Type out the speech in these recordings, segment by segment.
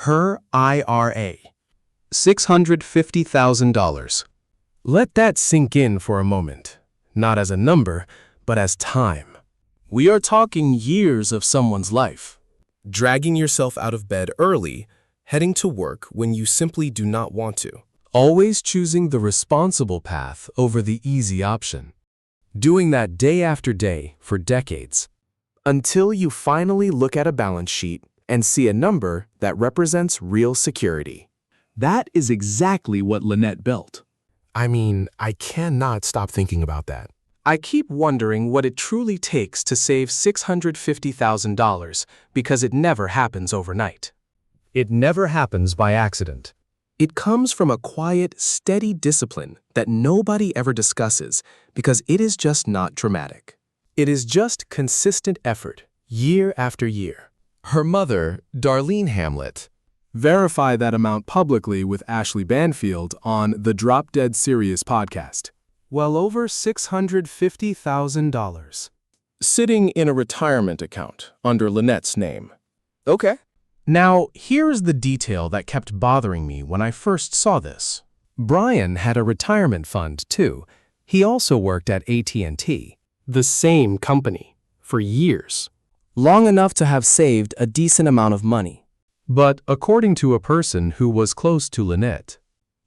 Her IRA. $650,000. Let that sink in for a moment, not as a number, but as time. We are talking years of someone's life. Dragging yourself out of bed early, heading to work when you simply do not want to. Always choosing the responsible path over the easy option. Doing that day after day for decades. Until you finally look at a balance sheet and see a number that represents real security. That is exactly what Lynette built. I cannot stop thinking about that. I keep wondering what it truly takes to save $650,000 because it never happens overnight. It never happens by accident. It comes from a quiet, steady discipline that nobody ever discusses because it is just not dramatic. It is just consistent effort, year after year. Her mother, Darlene Hamlet, Verify that amount publicly with Ashley Banfield on the Drop Dead Serious podcast. Well over $650,000. Sitting in a retirement account under Lynette's name. Okay. Now, here's the detail that kept bothering me when I first saw this. Brian had a retirement fund too. He also worked at AT&T, the same company, for years. Long enough to have saved a decent amount of money. But according to a person who was close to Lynette,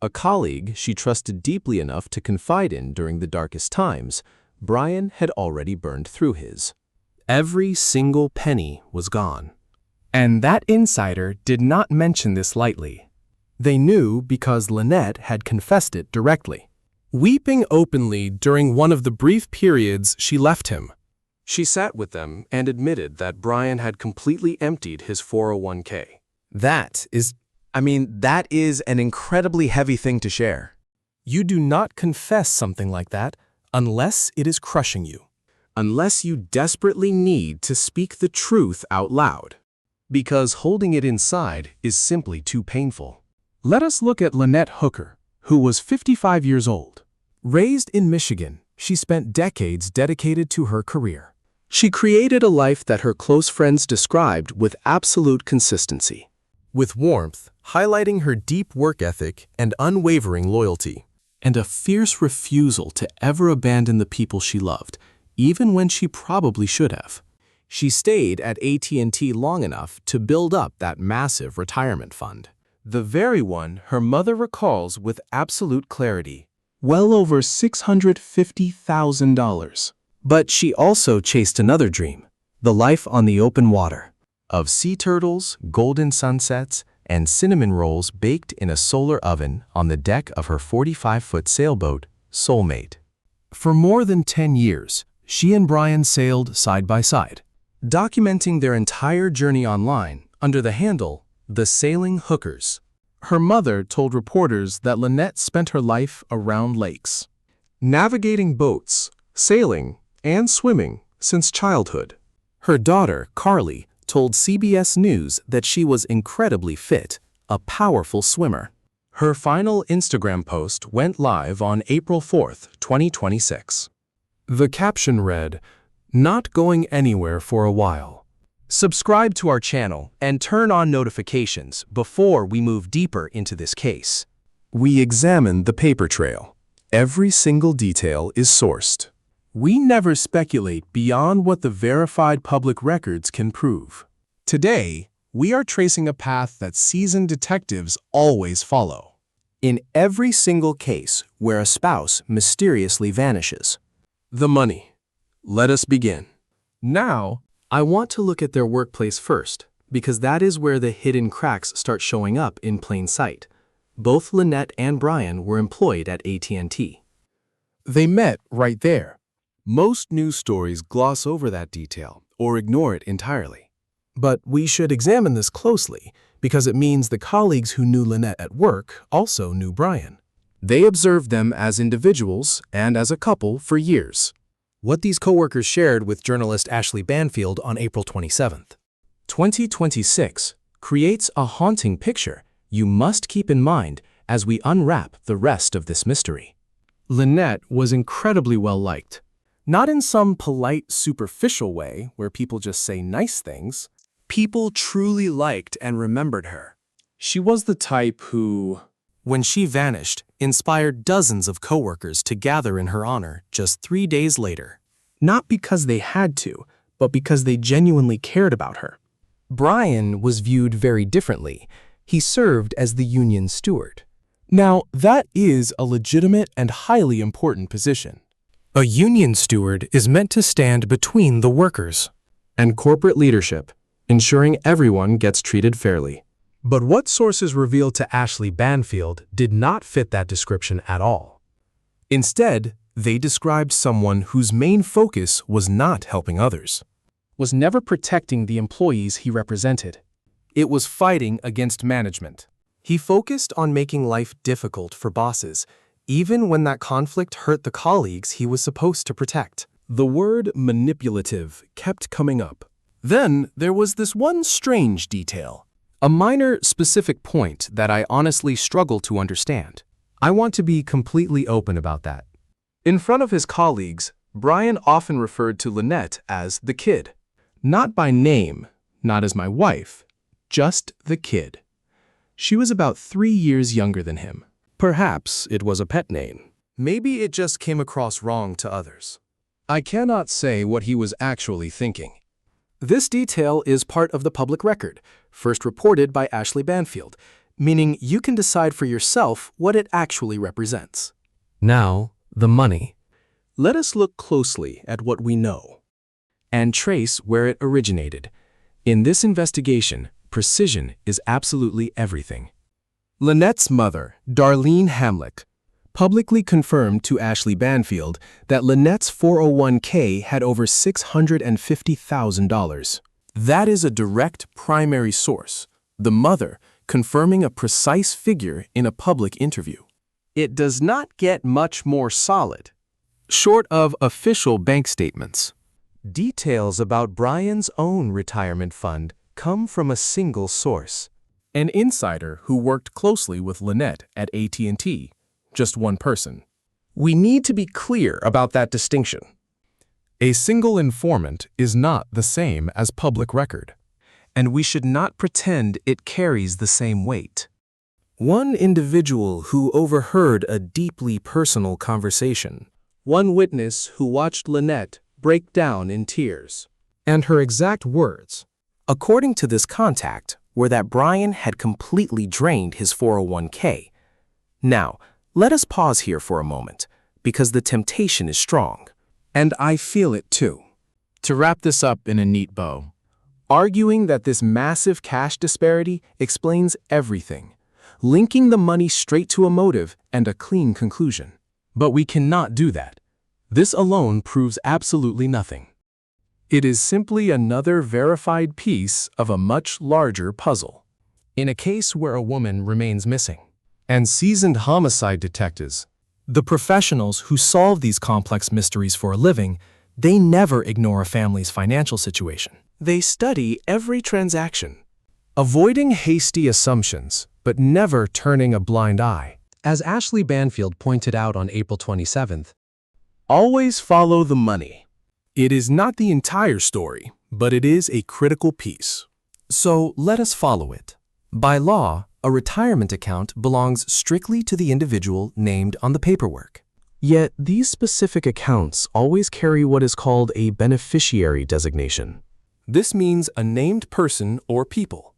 a colleague she trusted deeply enough to confide in during the darkest times, Brian had already burned through his. Every single penny was gone. And that insider did not mention this lightly. They knew because Lynette had confessed it directly, weeping openly during one of the brief periods she left him. She sat with them and admitted that Brian had completely emptied his 401k. That is an incredibly heavy thing to share. You do not confess something like that unless it is crushing you. Unless you desperately need to speak the truth out loud. Because holding it inside is simply too painful. Let us look at Lynette Hooker, who was 55 years old. Raised in Michigan, she spent decades dedicated to her career. She created a life that her close friends described with absolute consistency. With warmth, highlighting her deep work ethic and unwavering loyalty. And a fierce refusal to ever abandon the people she loved, even when she probably should have. She stayed at AT&T long enough to build up that massive retirement fund. The very one her mother recalls with absolute clarity. Well over $650,000. But she also chased another dream, the life on the open water. Of sea turtles, golden sunsets, and cinnamon rolls baked in a solar oven on the deck of her 45-foot sailboat, Soulmate. For more than 10 years, she and Brian sailed side by side, documenting their entire journey online under the handle, The Sailing Hookers. Her mother told reporters that Lynette spent her life around lakes, navigating boats, sailing, and swimming since childhood. Her daughter, Carly, told CBS News that she was incredibly fit, a powerful swimmer. Her final Instagram post went live on April 4, 2026. The caption read, "Not going anywhere for a while." Subscribe to our channel and turn on notifications before we move deeper into this case. We examined the paper trail. Every single detail is sourced. We never speculate beyond what the verified public records can prove. Today, we are tracing a path that seasoned detectives always follow. In every single case where a spouse mysteriously vanishes. The money. Let us begin. Now, I want to look at their workplace first, because that is where the hidden cracks start showing up in plain sight. Both Lynette and Brian were employed at AT&T. They met right there. Most news stories gloss over that detail or ignore it entirely. But we should examine this closely because it means the colleagues who knew Lynette at work also knew Brian. They observed them as individuals and as a couple for years. What these coworkers shared with journalist Ashley Banfield on April 27th. 2026 creates a haunting picture you must keep in mind as we unwrap the rest of this mystery. Lynette was incredibly well liked. Not in some polite, superficial way where people just say nice things. People truly liked and remembered her. She was the type who, when she vanished, inspired dozens of coworkers to gather in her honor just 3 days later. Not because they had to, but because they genuinely cared about her. Brian was viewed very differently. He served as the union steward. Now, that is a legitimate and highly important position. A union steward is meant to stand between the workers And corporate leadership, ensuring everyone gets treated fairly. But what sources revealed to Ashley Banfield did not fit that description at all. Instead, they described someone whose main focus was not helping others. Was never protecting the employees he represented. It was fighting against management. He focused on making life difficult for bosses, even when that conflict hurt the colleagues he was supposed to protect. The word manipulative kept coming up. Then there was this one strange detail. A minor specific point that I honestly struggle to understand. I want to be completely open about that. In front of his colleagues, Brian often referred to Lynette as the kid. Not by name, not as my wife, just the kid. She was about 3 years younger than him. Perhaps it was a pet name. Maybe it just came across wrong to others. I cannot say what he was actually thinking. This detail is part of the public record, first reported by Ashley Banfield, meaning you can decide for yourself what it actually represents. Now, the money. Let us look closely at what we know and trace where it originated. In this investigation, precision is absolutely everything. Lynette's mother, Darlene Hamlick, publicly confirmed to Ashley Banfield that Lynette's 401k had over $650,000. That is a direct primary source, the mother confirming a precise figure in a public interview. It does not get much more solid. Short of official bank statements, details about Brian's own retirement fund come from a single source. An insider who worked closely with Lynette at AT&T. Just one person. We need to be clear about that distinction. A single informant is not the same as public record, and we should not pretend it carries the same weight. One individual who overheard a deeply personal conversation. One witness who watched Lynette break down in tears. And her exact words, according to this contact, were that Brian had completely drained his 401k. Now, let us pause here for a moment, because the temptation is strong. And I feel it too. To wrap this up in a neat bow, arguing that this massive cash disparity explains everything, linking the money straight to a motive and a clean conclusion. But we cannot do that. This alone proves absolutely nothing. It is simply another verified piece of a much larger puzzle. In a case where a woman remains missing, and seasoned homicide detectives, the professionals who solve these complex mysteries for a living, they never ignore a family's financial situation. They study every transaction, avoiding hasty assumptions, but never turning a blind eye. As Ashley Banfield pointed out on April 27th, always follow the money. It is not the entire story, but it is a critical piece. So let us follow it. By law, a retirement account belongs strictly to the individual named on the paperwork. Yet these specific accounts always carry what is called a beneficiary designation. This means a named person or people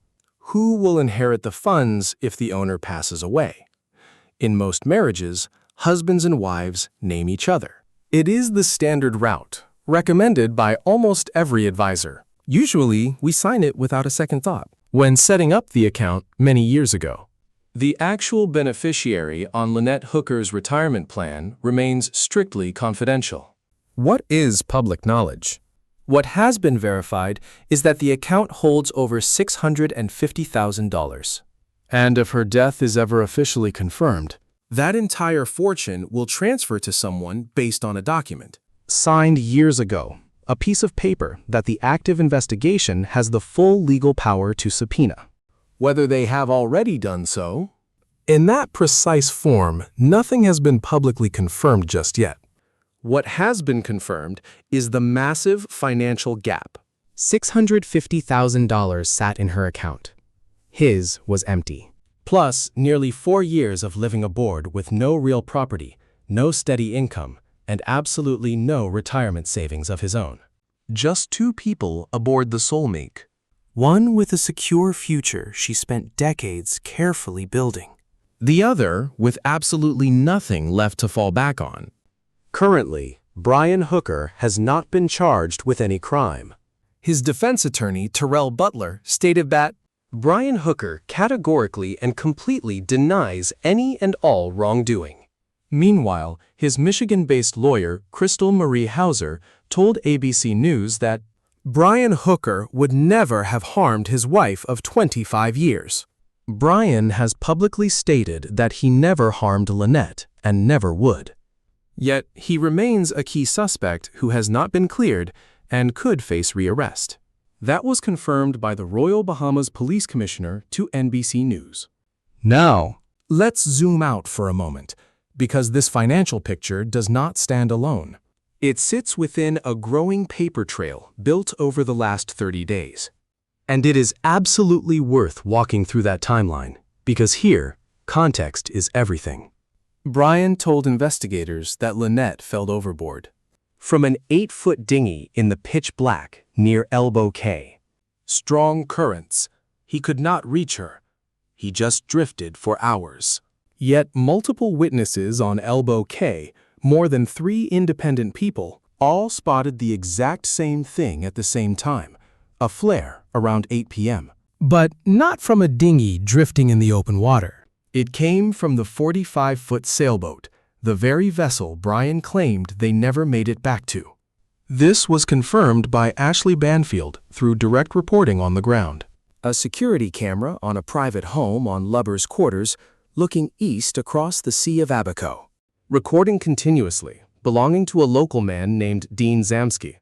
who will inherit the funds if the owner passes away. In most marriages, husbands and wives name each other. It is the standard route, recommended by almost every advisor. Usually, we sign it without a second thought. When setting up the account many years ago, the actual beneficiary on Lynette Hooker's retirement plan remains strictly confidential. What is public knowledge? What has been verified is that the account holds over $650,000. And if her death is ever officially confirmed, that entire fortune will transfer to someone based on a document signed years ago. A piece of paper that the active investigation has the full legal power to subpoena. Whether they have already done so? In that precise form, nothing has been publicly confirmed just yet. What has been confirmed is the massive financial gap. $650,000 sat in her account. His was empty. Plus, nearly 4 years of living aboard with no real property, no steady income, and absolutely no retirement savings of his own. Just 2 people aboard the Soulmate. One with a secure future she spent decades carefully building. The other with absolutely nothing left to fall back on. Currently, Brian Hooker has not been charged with any crime. His defense attorney, Terrell Butler, stated that Brian Hooker categorically and completely denies any and all wrongdoing. Meanwhile, his Michigan-based lawyer, Crystal Marie Hauser, told ABC News that Brian Hooker would never have harmed his wife of 25 years. Brian has publicly stated that he never harmed Lynette and never would. Yet he remains a key suspect who has not been cleared and could face rearrest. That was confirmed by the Royal Bahamas Police Commissioner to NBC News. Now, let's zoom out for a moment, because this financial picture does not stand alone. It sits within a growing paper trail built over the last 30 days. And it is absolutely worth walking through that timeline, because here, context is everything. Brian told investigators that Lynette fell overboard from an 8-foot dinghy in the pitch black near Elbow Cay. Strong currents. He could not reach her. He just drifted for hours. Yet multiple witnesses on Elbow Cay, more than 3 independent people, all spotted the exact same thing at the same time, a flare around 8 p.m. But not from a dinghy drifting in the open water. It came from the 45-foot sailboat, the very vessel Brian claimed they never made it back to. This was confirmed by Ashley Banfield through direct reporting on the ground. A security camera on a private home on Lubber's Quarters looking east across the Sea of Abaco. Recording continuously, belonging to a local man named Dean Zamsky,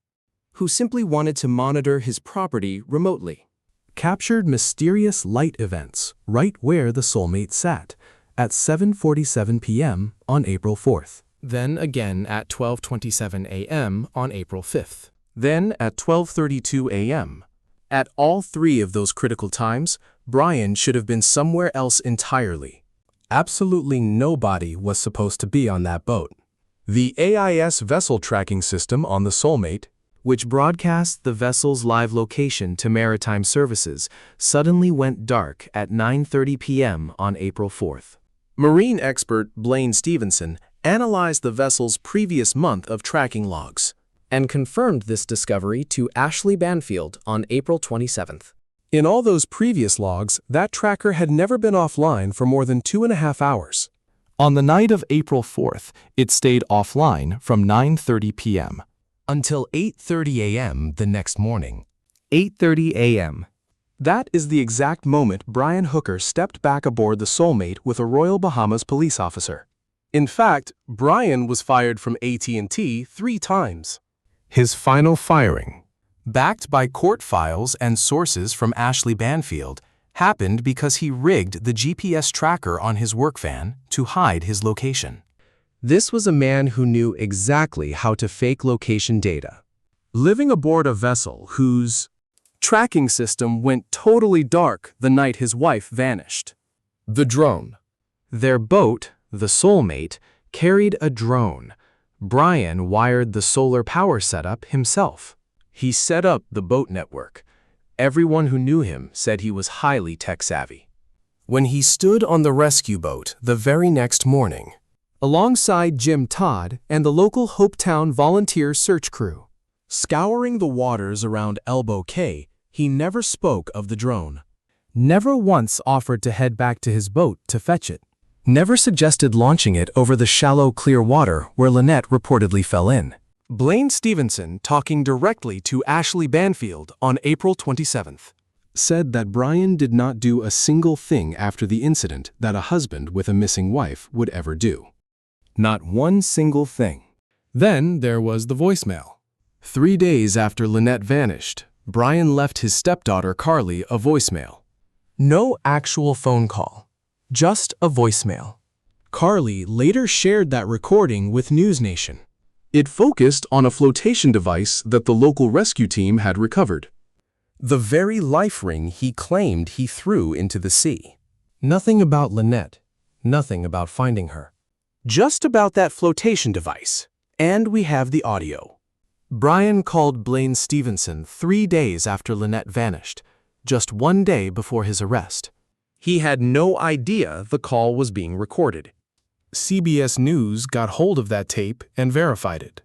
who simply wanted to monitor his property remotely. Captured mysterious light events right where the Soulmate sat at 7:47 p.m. on April 4th. Then again at 12:27 a.m. on April 5th. Then at 12:32 a.m. At all 3 of those critical times, Brian should have been somewhere else entirely. Absolutely nobody was supposed to be on that boat. The AIS vessel tracking system on the Soulmate, which broadcasts the vessel's live location to maritime services, suddenly went dark at 9:30 p.m. on April 4th. Marine expert Blaine Stevenson analyzed the vessel's previous month of tracking logs and confirmed this discovery to Ashley Banfield on April 27th. In all those previous logs, that tracker had never been offline for more than 2.5 hours. On the night of April 4th, it stayed offline from 9:30 p.m. until 8:30 a.m. the next morning. 8:30 a.m. That is the exact moment Brian Hooker stepped back aboard the Soulmate with a Royal Bahamas police officer. In fact, Brian was fired from AT&T 3 times. His final firing, backed by court files and sources from Ashley Banfield, happened because he rigged the GPS tracker on his work van to hide his location. This was a man who knew exactly how to fake location data. Living aboard a vessel whose tracking system went totally dark the night his wife vanished. The drone. Their boat, the Soulmate, carried a drone. Brian wired the solar power setup himself. He set up the boat network. Everyone who knew him said he was highly tech-savvy. When he stood on the rescue boat the very next morning, alongside Jim Todd and the local Hopetown volunteer search crew, scouring the waters around Elbow Cay, he never spoke of the drone. Never once offered to head back to his boat to fetch it. Never suggested launching it over the shallow, clear water where Lynette reportedly fell in. Blaine Stevenson, talking directly to Ashley Banfield on April 27th, said that Brian did not do a single thing after the incident that a husband with a missing wife would ever do. Not one single thing. Then there was the voicemail. 3 days after Lynette vanished, Brian left his stepdaughter Carly a voicemail. No actual phone call, just a voicemail. Carly later shared that recording with News Nation. It focused on a flotation device that the local rescue team had recovered. The very life ring he claimed he threw into the sea. Nothing about Lynette. Nothing about finding her. Just about that flotation device. And we have the audio. Brian called Blaine Stevenson 3 days after Lynette vanished, just 1 day before his arrest. He had no idea the call was being recorded. CBS News got hold of that tape and verified it.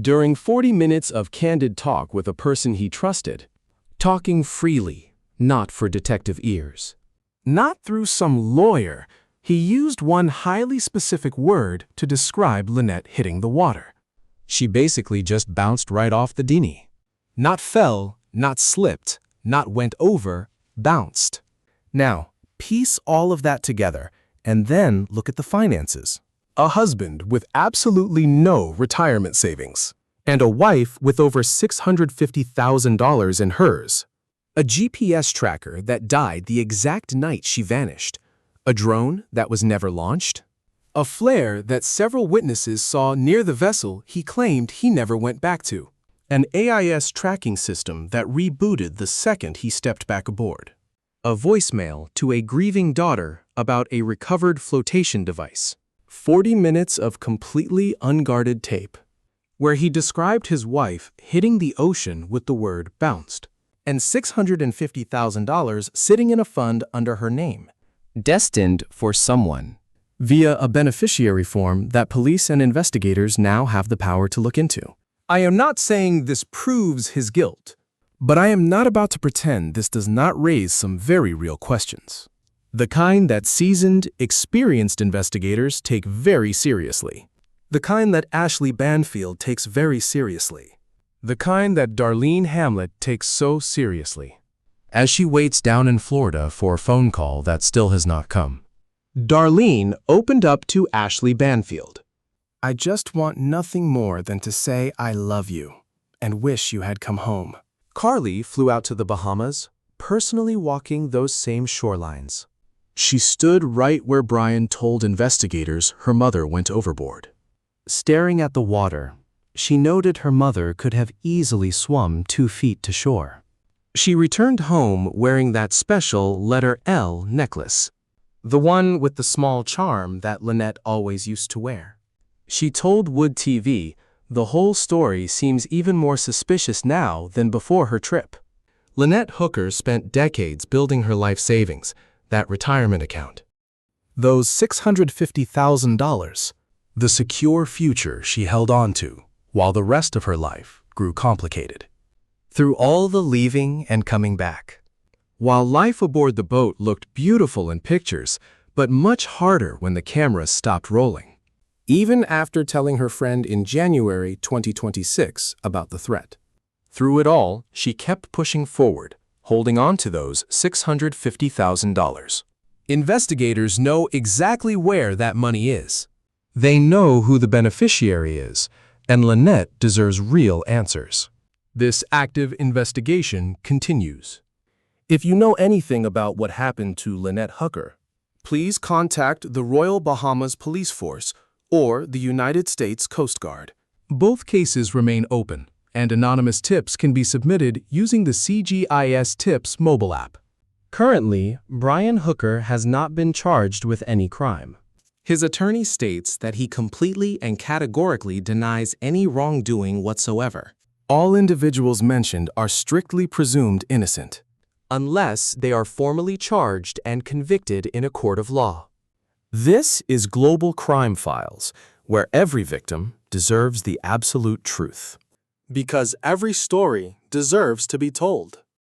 During 40 minutes of candid talk with a person he trusted, talking freely, not for detective ears. Not through some lawyer. He used one highly specific word to describe Lynette hitting the water. She basically just bounced right off the dinghy. Not fell, not slipped, not went over, bounced. Now, piece all of that together, and then look at the finances. A husband with absolutely no retirement savings. And a wife with over $650,000 in hers. A GPS tracker that died the exact night she vanished. A drone that was never launched. A flare that several witnesses saw near the vessel he claimed he never went back to. An AIS tracking system that rebooted the second he stepped back aboard. A voicemail to a grieving daughter about a recovered flotation device. 40 minutes of completely unguarded tape, where he described his wife hitting the ocean with the word bounced, and $650,000 sitting in a fund under her name, destined for someone, via a beneficiary form that police and investigators now have the power to look into. I am not saying this proves his guilt, but I am not about to pretend this does not raise some very real questions. The kind that seasoned, experienced investigators take very seriously. The kind that Ashley Banfield takes very seriously. The kind that Darlene Hamlet takes so seriously. As she waits down in Florida for a phone call that still has not come, Darlene opened up to Ashley Banfield. I just want nothing more than to say I love you and wish you had come home. Carly flew out to the Bahamas, personally walking those same shorelines. She stood right where Brian told investigators her mother went overboard. Staring at the water, she noted her mother could have easily swum 2 feet to shore. She returned home wearing that special letter L necklace, the one with the small charm that Lynette always used to wear. She told Wood TV the whole story seems even more suspicious now than before her trip. Lynette Hooker spent decades building her life savings, that retirement account. Those $650,000, the secure future she held on to, while the rest of her life grew complicated. Through all the leaving and coming back. While life aboard the boat looked beautiful in pictures, but much harder when the cameras stopped rolling. Even after telling her friend in January 2026 about the threat. Through it all, she kept pushing forward, holding on to those $650,000. Investigators know exactly where that money is. They know who the beneficiary is, and Lynette deserves real answers. This active investigation continues. If you know anything about what happened to Lynette Hooker, please contact the Royal Bahamas Police Force or the United States Coast Guard. Both cases remain open, and anonymous tips can be submitted using the CGIS Tips mobile app. Currently, Brian Hooker has not been charged with any crime. His attorney states that he completely and categorically denies any wrongdoing whatsoever. All individuals mentioned are strictly presumed innocent, unless they are formally charged and convicted in a court of law. This is Global Crime Files, where every victim deserves the absolute truth. Because every story deserves to be told.